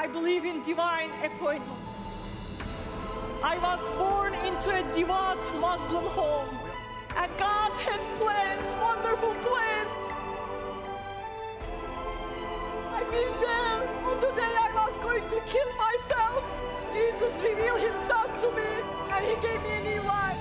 I believe in divine appointment. I was born into a devout Muslim home, and God had plans, wonderful plans. I've been there on the day I was going to kill myself. Jesus revealed himself to me, and he gave me a new life.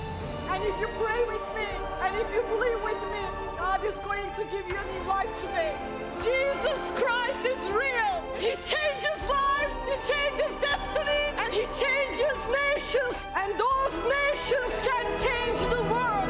And if you pray with me, and if you believe with me, God is going to give you a new life today. Jesus Christ is real. He changes lives, he changes destiny, and he changes nations. And those nations can change the world.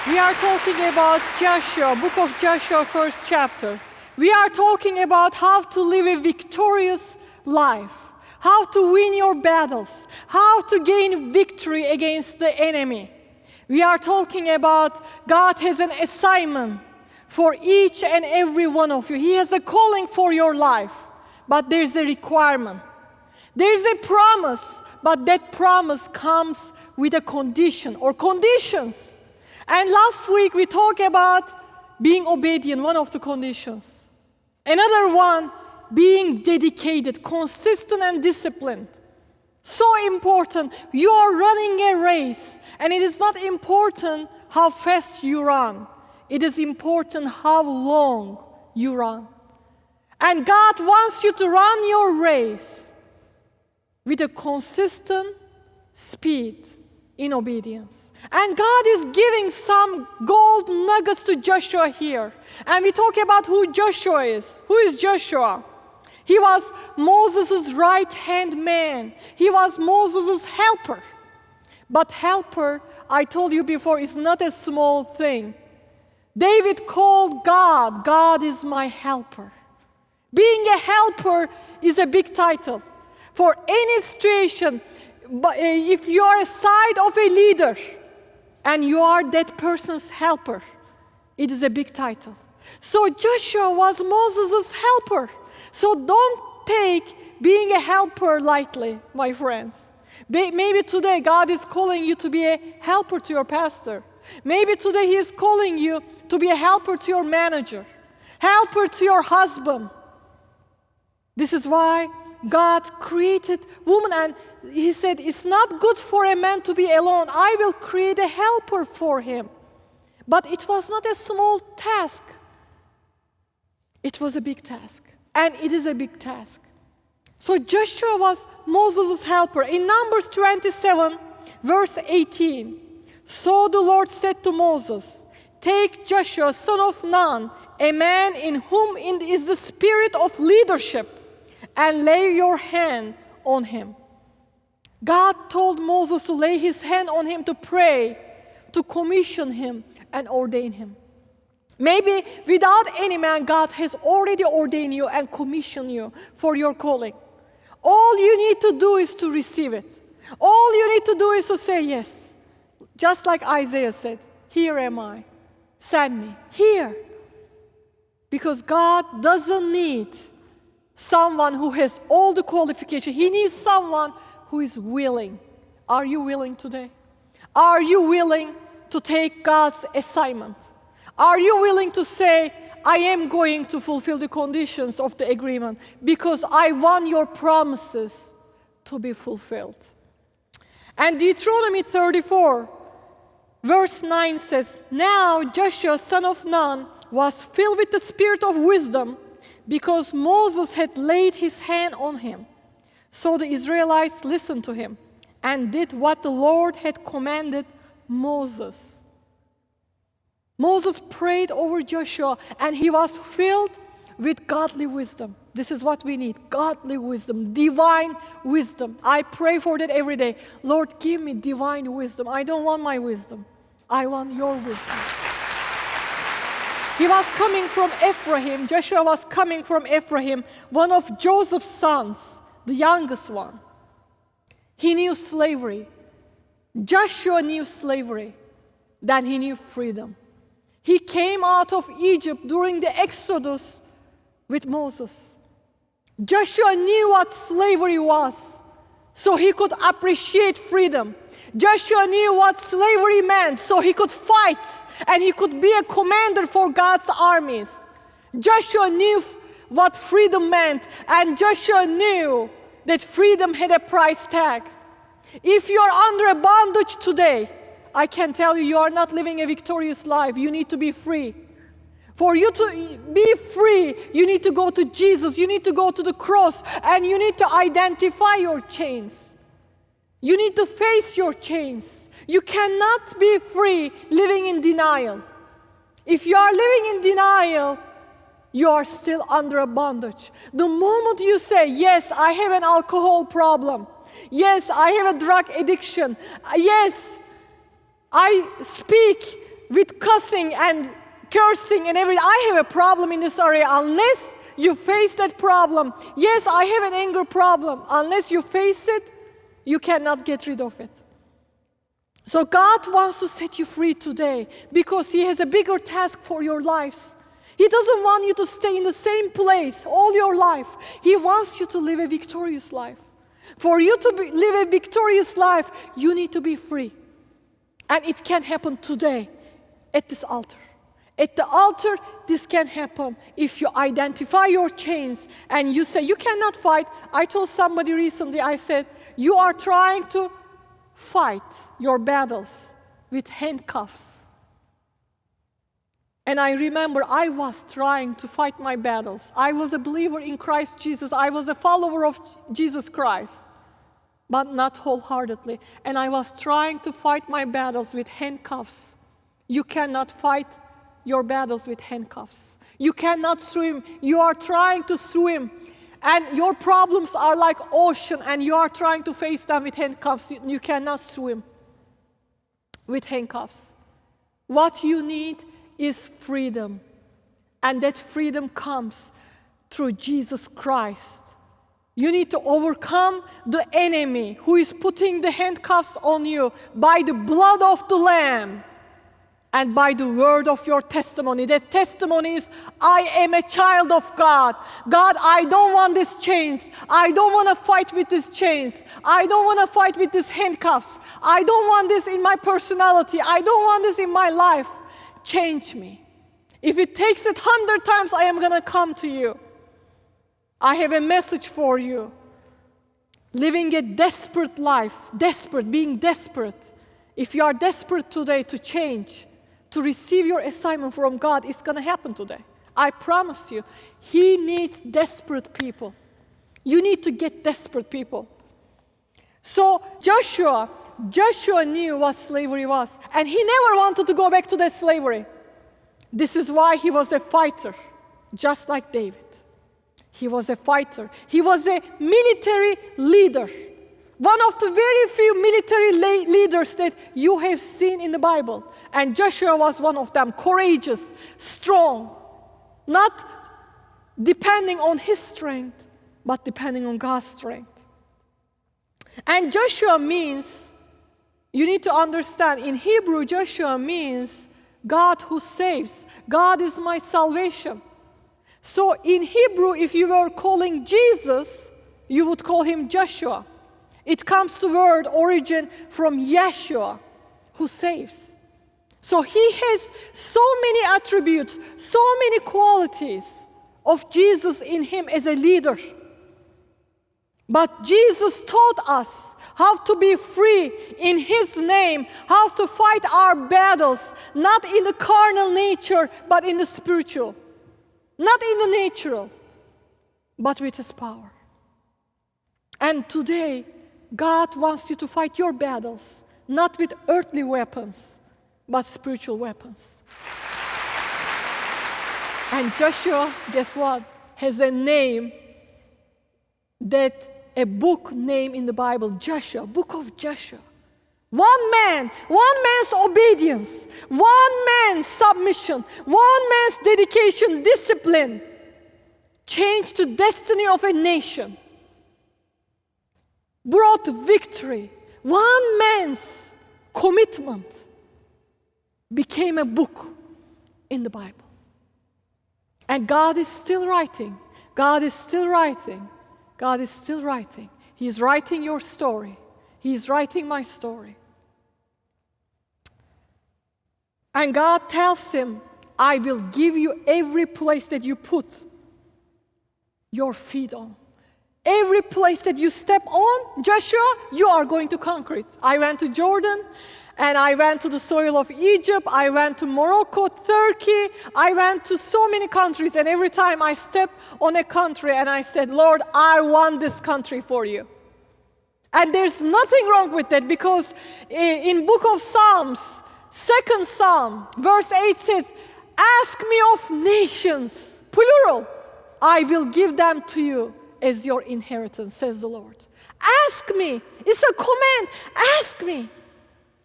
We are talking about Joshua, book of Joshua, first chapter. We are talking about how to live a victorious life, how to win your battles, how to gain victory against the enemy. We are talking about God has an assignment for each and every one of you. He has a calling for your life, but there's a requirement. There's a promise, but that promise comes with a condition or conditions. And last week we talked about being obedient, one of the conditions. Another one, being dedicated, consistent and disciplined. So important. You are running a race, and it is not important how fast you run. It is important how long you run. And God wants you to run your race with a consistent speed in obedience. And God is giving some gold nuggets to Joshua here. And we talk about who Joshua is. Who is Joshua? He was Moses' right-hand man. He was Moses' helper. But helper, I told you before, is not a small thing. David called God, God is my helper. Being a helper is a big title. For any situation, if you are a side of a leader and you are that person's helper, it is a big title. So Joshua was Moses' helper. So don't take being a helper lightly, my friends. Maybe today God is calling you to be a helper to your pastor. Maybe today He is calling you to be a helper to your manager, helper to your husband. This is why God created woman, and He said, it's not good for a man to be alone. I will create a helper for him. But it was not a small task. It was a big task. And it is a big task. So Joshua was Moses' helper. In Numbers 27, verse 18, so the Lord said to Moses, take Joshua, son of Nun, a man in whom is the spirit of leadership, and lay your hand on him. God told Moses to lay his hand on him to pray, to commission him and ordain him. Maybe without any man, God has already ordained you and commissioned you for your calling. All you need to do is to receive it. All you need to do is to say yes. Just like Isaiah said, here am I, send me, here. Because God doesn't need someone who has all the qualifications. He needs someone who is willing. Are you willing today? Are you willing to take God's assignment? Are you willing to say, I am going to fulfill the conditions of the agreement because I want your promises to be fulfilled? And Deuteronomy 34, verse 9 says, now Joshua, son of Nun, was filled with the spirit of wisdom because Moses had laid his hand on him. So the Israelites listened to him and did what the Lord had commanded Moses. Moses prayed over Joshua and he was filled with godly wisdom. This is what we need, godly wisdom, divine wisdom. I pray for that every day. Lord, give me divine wisdom. I don't want my wisdom. I want your wisdom. He was coming from Ephraim. Joshua was coming from Ephraim, one of Joseph's sons, the youngest one. He knew slavery. Joshua knew slavery. Then he knew freedom. He came out of Egypt during the Exodus with Moses. Joshua knew what slavery was, so he could appreciate freedom. Joshua knew what slavery meant, so he could fight and he could be a commander for God's armies. Joshua knew what freedom meant, and Joshua knew that freedom had a price tag. If you are under a bondage today, I can tell you, you are not living a victorious life. You need to be free. For you to be free, you need to go to Jesus. You need to go to the cross, and you need to identify your chains. You need to face your chains. You cannot be free living in denial. If you are living in denial, you are still under a bondage. The moment you say, yes, I have an alcohol problem. Yes, I have a drug addiction. Yes, I speak with cussing and cursing and everything. I have a problem in this area. Unless you face that problem, yes, I have an anger problem. Unless you face it, you cannot get rid of it. So God wants to set you free today because He has a bigger task for your lives. He doesn't want you to stay in the same place all your life. He wants you to live a victorious life. For you to live a victorious life, you need to be free. And it can happen today at this altar. At the altar, this can happen if you identify your chains and you say, you cannot fight. I told somebody recently, I said, you are trying to fight your battles with handcuffs. And I remember I was trying to fight my battles. I was a believer in Christ Jesus. I was a follower of Jesus Christ, but not wholeheartedly. And I was trying to fight my battles with handcuffs. You cannot fight your battles with handcuffs. You cannot swim. You are trying to swim, and your problems are like ocean, and you are trying to face them with handcuffs. You cannot swim with handcuffs. What you need is freedom, and that freedom comes through Jesus Christ. You need to overcome the enemy who is putting the handcuffs on you by the blood of the Lamb and by the word of your testimony. That testimony is, I am a child of God. God, I don't want these chains. I don't want to fight with these chains. I don't want to fight with these handcuffs. I don't want this in my personality. I don't want this in my life. Change me. If it takes it 100 times, I am going to come to you. I have a message for you. Living a desperate life, being desperate. If you are desperate today to change, to receive your assignment from God, it's going to happen today. I promise you. He needs desperate people. You need to get desperate people. So Joshua knew what slavery was, and he never wanted to go back to that slavery. This is why he was a fighter, just like David. He was a fighter. He was a military leader. One of the very few military leaders that you have seen in the Bible. And Joshua was one of them, courageous, strong, not depending on his strength, but depending on God's strength. And Joshua means, you need to understand, in Hebrew, Joshua means God who saves. God is my salvation. So in Hebrew, if you were calling Jesus, you would call him Joshua. It comes to word origin from Yeshua, who saves. So he has so many attributes, so many qualities of Jesus in him as a leader. But Jesus taught us how to be free in his name, how to fight our battles, not in the carnal nature, but in the spiritual. Not in the natural, but with his power. And today, God wants you to fight your battles, not with earthly weapons, but spiritual weapons. And Joshua, guess what? Has a name a book name in the Bible, Joshua, book of Joshua. One man's obedience, one man's submission, one man's dedication, discipline, changed the destiny of a nation. Brought victory. One man's commitment became a book in the Bible. And God is still writing. God is still writing. God is still writing He's writing your story. He's writing my story. And God tells him, I will give you every place that you put your feet on. Every place that you step on, Joshua, you are going to conquer it. I went to Jordan, and I went to the soil of Egypt. I went to Morocco, Turkey. I went to so many countries, and every time I stepped on a country, and I said, Lord, I want this country for you. And there's nothing wrong with that, because in book of Psalms, 2nd Psalm, verse 8 says, ask me of nations, plural, I will give them to you as your inheritance, says the Lord. Ask me. It's a command. Ask me.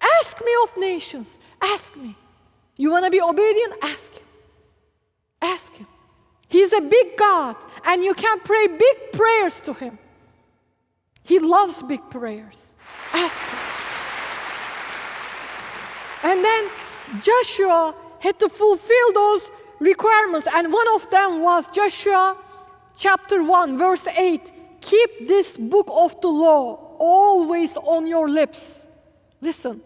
Ask me of nations. Ask me. You want to be obedient? Ask him. Ask him. He's a big God, and you can pray big prayers to him. He loves big prayers. Ask him. And then Joshua had to fulfill those requirements, and one of them was Joshua chapter 1, verse 8. Keep this book of the law always on your lips. Listen,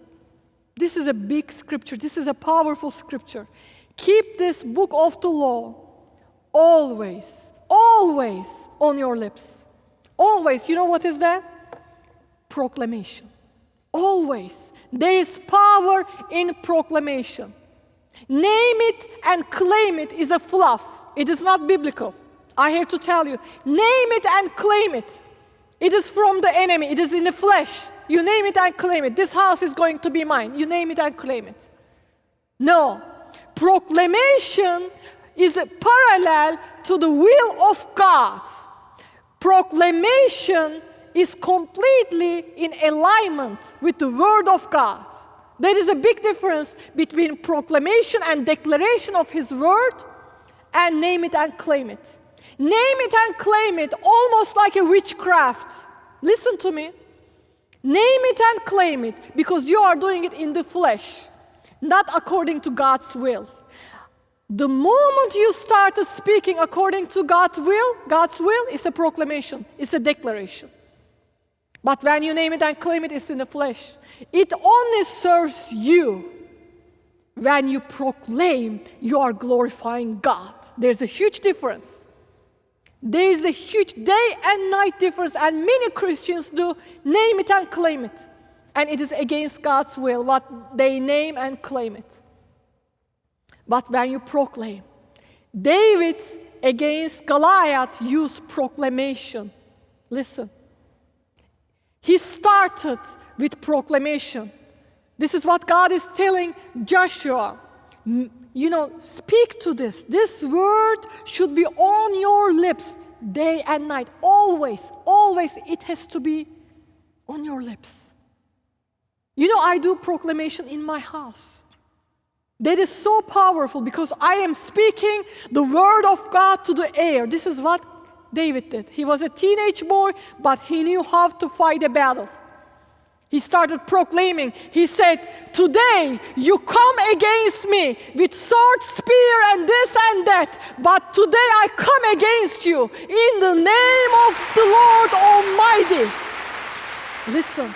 this is a big scripture. This is a powerful scripture. Keep this book of the law always, always on your lips. Always. You know what is that? Proclamation. Always. There is power in proclamation. Name it and claim it is a fluff. It is not biblical. I have to tell you. Name it and claim it. It is from the enemy. It is in the flesh. You name it and claim it. This house is going to be mine. You name it and claim it. No. Proclamation is parallel to the will of God. Proclamation is completely in alignment with the word of God. There is a big difference between proclamation and declaration of his word and name it and claim it. Name it and claim it almost like a witchcraft. Listen to me. Name it and claim it because you are doing it in the flesh, not according to God's will. The moment you start speaking according to God's will is a proclamation, it's a declaration. But when you name it and claim it, it's in the flesh. It only serves you when you proclaim you are glorifying God. There's a huge difference. There's a huge day and night difference, and many Christians do name it and claim it. And it is against God's will, what they name and claim it. But when you proclaim, David against Goliath used proclamation. Listen. He started with proclamation. This is what God is telling Joshua. Speak to this. This word should be on your lips day and night. Always, always it has to be on your lips. I do proclamation in my house. That is so powerful because I am speaking the word of God to the air. This is what David did. He was a teenage boy, but he knew how to fight a battle. He started proclaiming. He said, today you come against me with sword, spear, and this and that. But today I come against you in the name of the Lord Almighty. Listen,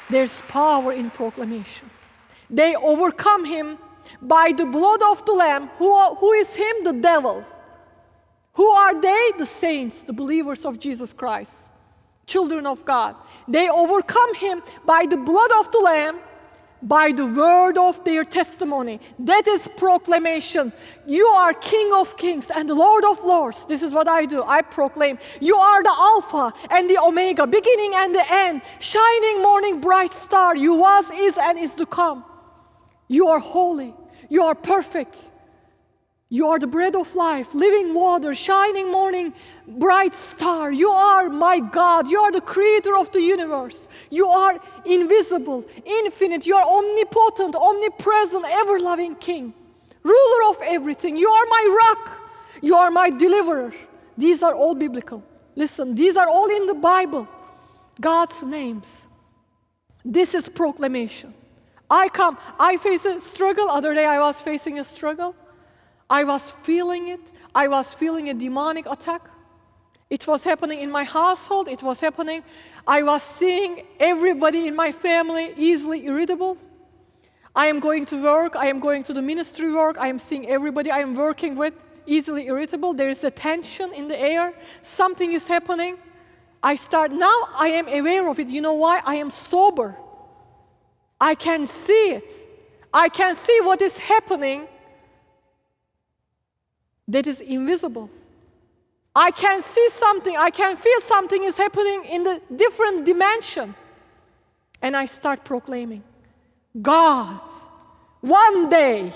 there's power in proclamation. They overcome him by the blood of the Lamb. Who is him? The devil. Who are they? The saints, the believers of Jesus Christ. Children of God. They overcome him by the blood of the Lamb, by the word of their testimony. That is proclamation. You are King of Kings and Lord of Lords. This is what I do. I proclaim. You are the Alpha and the Omega, beginning and the end, shining morning bright star. You was, is, and is to come. You are holy. You are perfect. You are the bread of life, living water, shining morning, bright star. You are my God. You are the creator of the universe. You are invisible, infinite. You are omnipotent, omnipresent, ever-loving King, ruler of everything. You are my rock. You are my deliverer. These are all biblical. Listen, these are all in the Bible. God's names. This is proclamation. I face a struggle. Other day I was facing a struggle. I was feeling it. I was feeling a demonic attack. It was happening in my household. It was happening. I was seeing everybody in my family easily irritable. I am going to work. I am going to the ministry work. I am seeing everybody I am working with easily irritable. There is a tension in the air. Something is happening. Now I am aware of it. You know why? I am sober. I can see it. I can see what is happening that is invisible. I can see something, I can feel something is happening in the different dimension. And I start proclaiming, God, one day,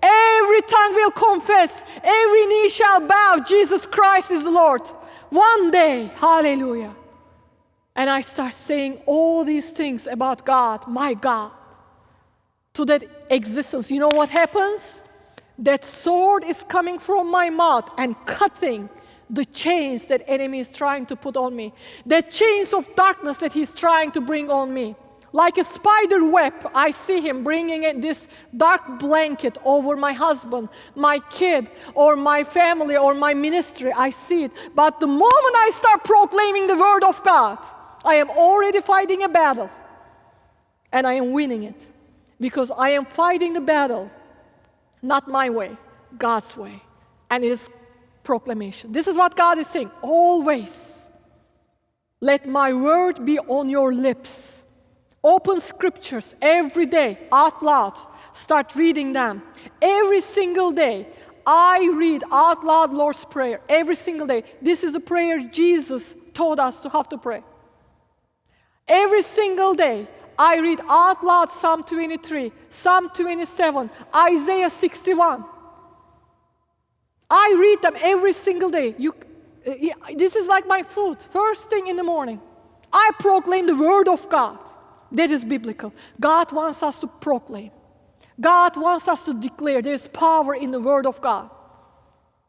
every tongue will confess, every knee shall bow, Jesus Christ is the Lord. One day, hallelujah. And I start saying all these things about God, my God, to that existence. You know what happens? That sword is coming from my mouth and cutting the chains that enemy is trying to put on me. The chains of darkness that he's trying to bring on me. Like a spider web, I see him bringing this dark blanket over my husband, my kid, or my family, or my ministry. I see it. But the moment I start proclaiming the word of God, I am already fighting a battle. And I am winning it. Because I am fighting the battle, not my way, God's way. And it is proclamation. This is what God is saying. Always let my word be on your lips. Open scriptures every day, out loud. Start reading them. Every single day, I read out loud Lord's Prayer. Every single day. This is the prayer Jesus taught us to have to pray. Every single day, I read out loud Psalm 23, Psalm 27, Isaiah 61. I read them every single day. This is like my food. First thing in the morning, I proclaim the word of God. That is biblical. God wants us to proclaim. God wants us to declare. There is power in the word of God.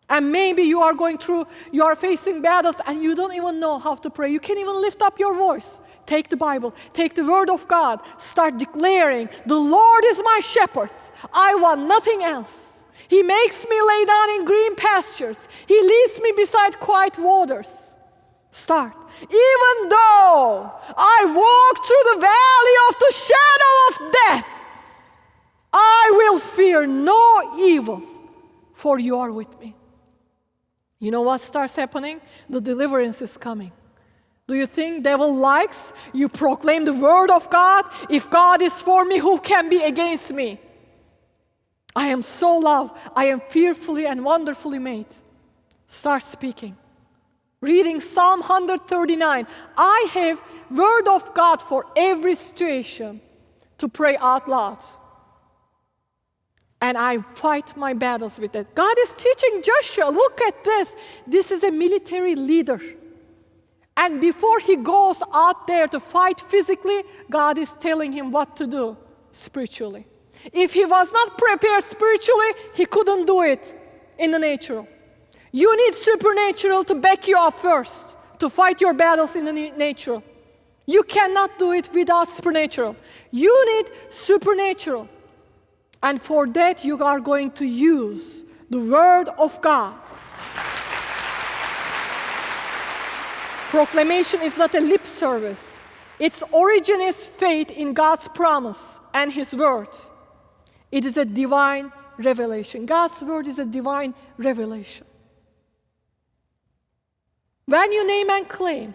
And maybe you are facing battles and you don't even know how to pray. You can't even lift up your voice. Take the Bible, take the word of God, start declaring, the Lord is my shepherd. I want nothing else. He makes me lay down in green pastures. He leads me beside quiet waters. Start. Even though I walk through the valley of the shadow of death, I will fear no evil, for you are with me. You know what starts happening? The deliverance is coming. Do you think devil likes you proclaim the word of God? If God is for me, who can be against me? I am so loved. I am fearfully and wonderfully made. Start speaking. Reading Psalm 139. I have word of God for every situation to pray out loud. And I fight my battles with it. God is teaching Joshua, look at this. This is a military leader. And before he goes out there to fight physically, God is telling him what to do spiritually. If he was not prepared spiritually, he couldn't do it in the natural. You need supernatural to back you up first, to fight your battles in the natural. You cannot do it without supernatural. You need supernatural. And for that, you are going to use the Word of God. Proclamation is not a lip service. Its origin is faith in God's promise and His Word. It is a divine revelation. God's Word is a divine revelation. When you name and claim,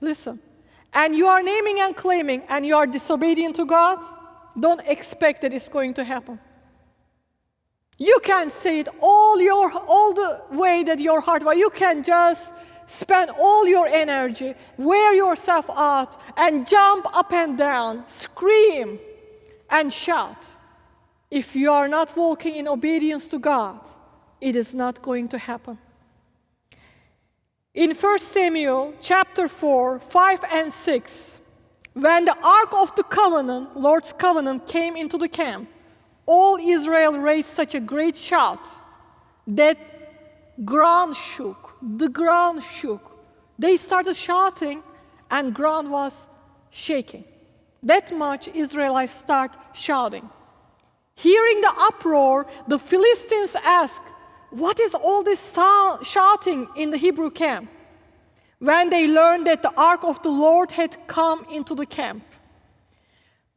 listen, and you are naming and claiming and you are disobedient to God, don't expect that it's going to happen. You can say it all the way that your heart wants. You can just spend all your energy, wear yourself out, and jump up and down, scream, and shout. If you are not walking in obedience to God, it is not going to happen. In 1 Samuel chapter 4, 5 and 6, when the Ark of the Covenant, Lord's Covenant, came into the camp, all Israel raised such a great shout that ground shook. The ground shook. They started shouting and ground was shaking. That much Israelites start shouting. Hearing the uproar, the Philistines asked, what is all this shouting in the Hebrew camp? when they learned that the ark of the Lord had come into the camp.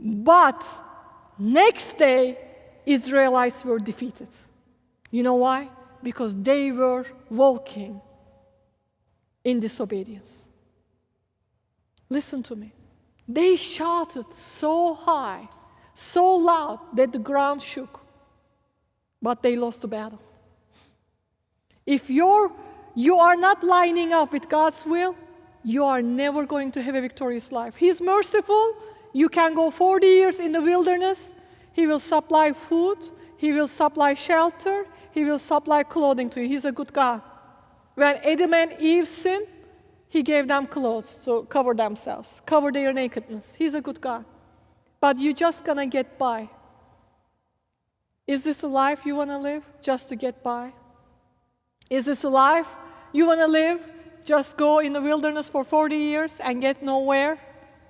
But next day, Israelites were defeated. You know why? Because they were walking in disobedience. Listen to me. They shouted so high, so loud that the ground shook, but they lost the battle. If you are not lining up with God's will, you are never going to have a victorious life. He's merciful. You can go 40 years in the wilderness. He will supply food. He will supply shelter. He will supply clothing to you. He's a good God. When Adam and Eve sinned, He gave them clothes to cover themselves, cover their nakedness. He's a good God. But you're just going to get by. Is this a life you want to live just to get by? Is this a life you want to live? Just go in the wilderness for 40 years and get nowhere?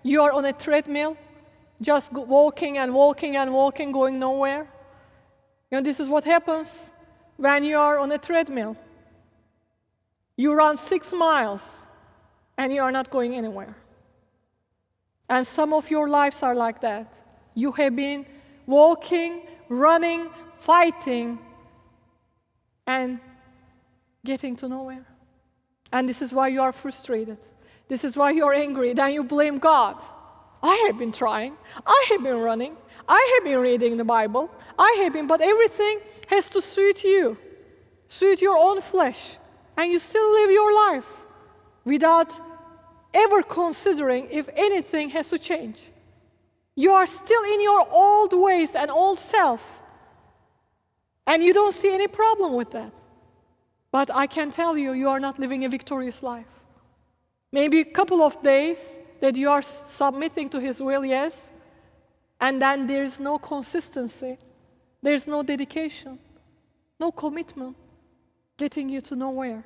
You are on a treadmill, just walking and walking and walking, going nowhere? You know, this is what happens when you are on a treadmill. You run 6 miles and you are not going anywhere. And some of your lives are like that. You have been walking, running, fighting, and getting to nowhere. And this is why you are frustrated. This is why you are angry. Then you blame God. I have been trying. I have been running. I have been reading the Bible. But everything has to suit you, suit your own flesh. And you still live your life without ever considering if anything has to change. You are still in your old ways and old self. And you don't see any problem with that. But I can tell you, you are not living a victorious life. Maybe a couple of days that you are submitting to His will, yes, and then there's no consistency, there's no dedication, no commitment, getting you to nowhere.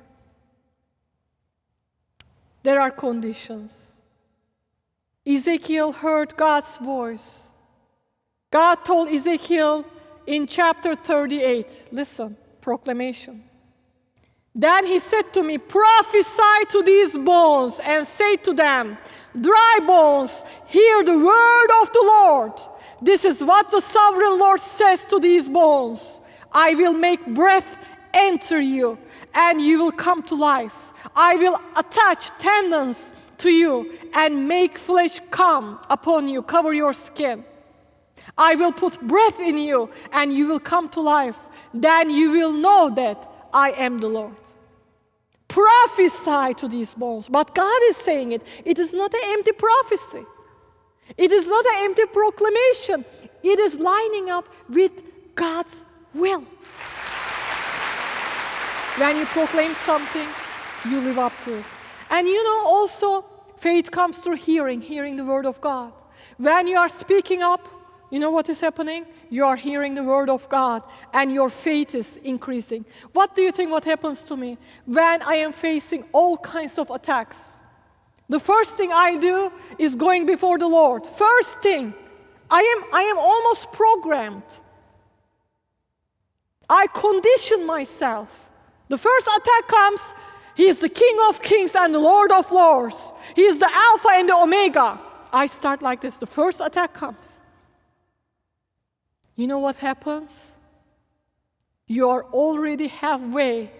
There are conditions. Ezekiel heard God's voice. God told Ezekiel in chapter 38, listen, proclamation. Then He said to me, prophesy to these bones and say to them, dry bones, hear the word of the Lord. This is what the sovereign Lord says to these bones. I will make breath enter you, and you will come to life. I will attach tendons to you and make flesh come upon you, cover your skin. I will put breath in you, and you will come to life. Then you will know that I am the Lord. Prophesy to these bones. But God is saying it. It is not an empty prophecy. It is not an empty proclamation. It is lining up with God's will. When you proclaim something, you live up to it. And you know also, faith comes through hearing the word of God. When you are speaking up, you know what is happening? You are hearing the word of God and your faith is increasing. What do you think what happens to me when I am facing all kinds of attacks? The first thing I do is going before the Lord. First thing, I am almost programmed. I condition myself. The first attack comes, He is the King of Kings and the Lord of Lords. He is the Alpha and the Omega. I start like this. The first attack comes. You know what happens? You are already halfway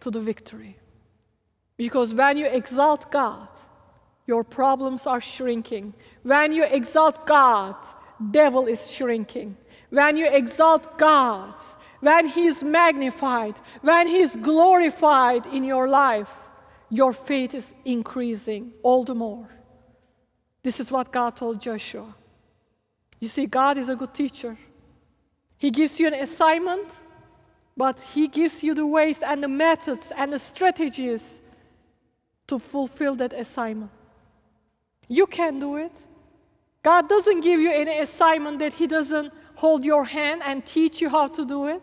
to the victory. Because when you exalt God, your problems are shrinking. When you exalt God, devil is shrinking. When you exalt God, when He is magnified, when He is glorified in your life, your faith is increasing all the more. This is what God told Joshua. You see, God is a good teacher. He gives you an assignment, but He gives you the ways and the methods and the strategies to fulfill that assignment. You can do it. God doesn't give you any assignment that He doesn't hold your hand and teach you how to do it.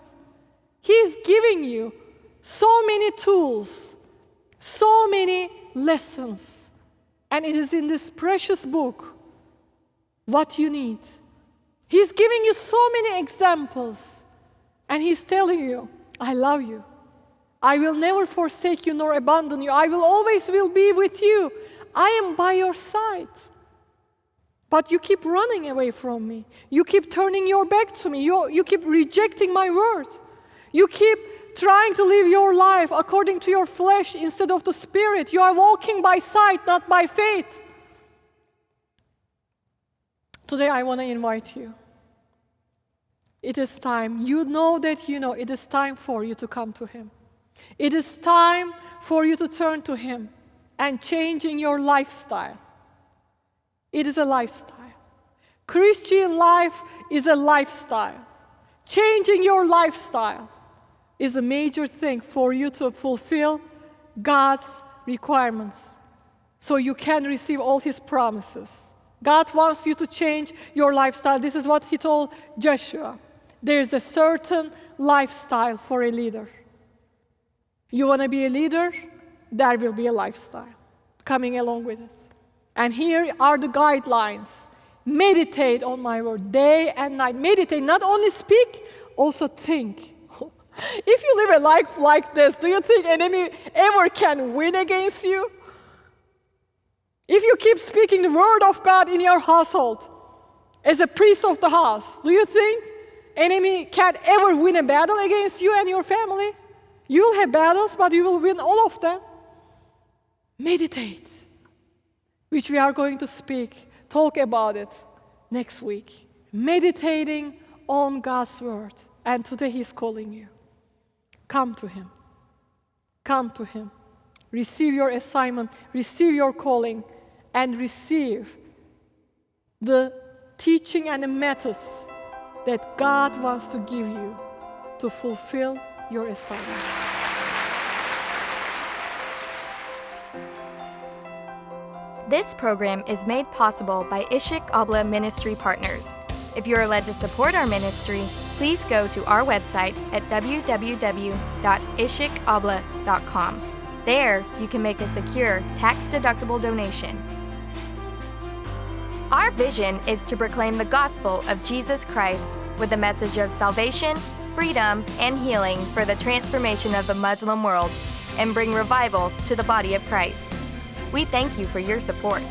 He is giving you so many tools, so many lessons, and it is in this precious book what you need. He's giving you so many examples, and He's telling you, I love you. I will never forsake you nor abandon you. I will always be with you. I am by your side. But you keep running away from me. You keep turning your back to me. You keep rejecting my word. You keep trying to live your life according to your flesh instead of the Spirit. You are walking by sight, not by faith. Today I want to invite you. It is time. You know that you know it is time for you to come to Him. It is time for you to turn to Him and changing your lifestyle. It is a lifestyle. Christian life is a lifestyle. Changing your lifestyle is a major thing for you to fulfill God's requirements so you can receive all His promises. God wants you to change your lifestyle. This is what He told Joshua. There's a certain lifestyle for a leader. You want to be a leader? There will be a lifestyle coming along with it. And here are the guidelines. Meditate on my word day and night. Meditate, not only speak, also think. If you live a life like this, do you think enemy ever can win against you? If you keep speaking the word of God in your household, as a priest of the house, do you think enemy can ever win a battle against you and your family? You will have battles, but you will win all of them. Meditate, which we are going to talk about it next week. Meditating on God's word. And today He's calling you. Come to Him. Come to Him. Receive your assignment, receive your calling, and receive the teaching and the methods that God wants to give you to fulfill your assignment. This program is made possible by Isik Abla Ministry Partners. If you are led to support our ministry, please go to our website at www.isikabla.com. There, you can make a secure, tax-deductible donation. Our vision is to proclaim the gospel of Jesus Christ with a message of salvation, freedom, and healing for the transformation of the Muslim world and bring revival to the body of Christ. We thank you for your support.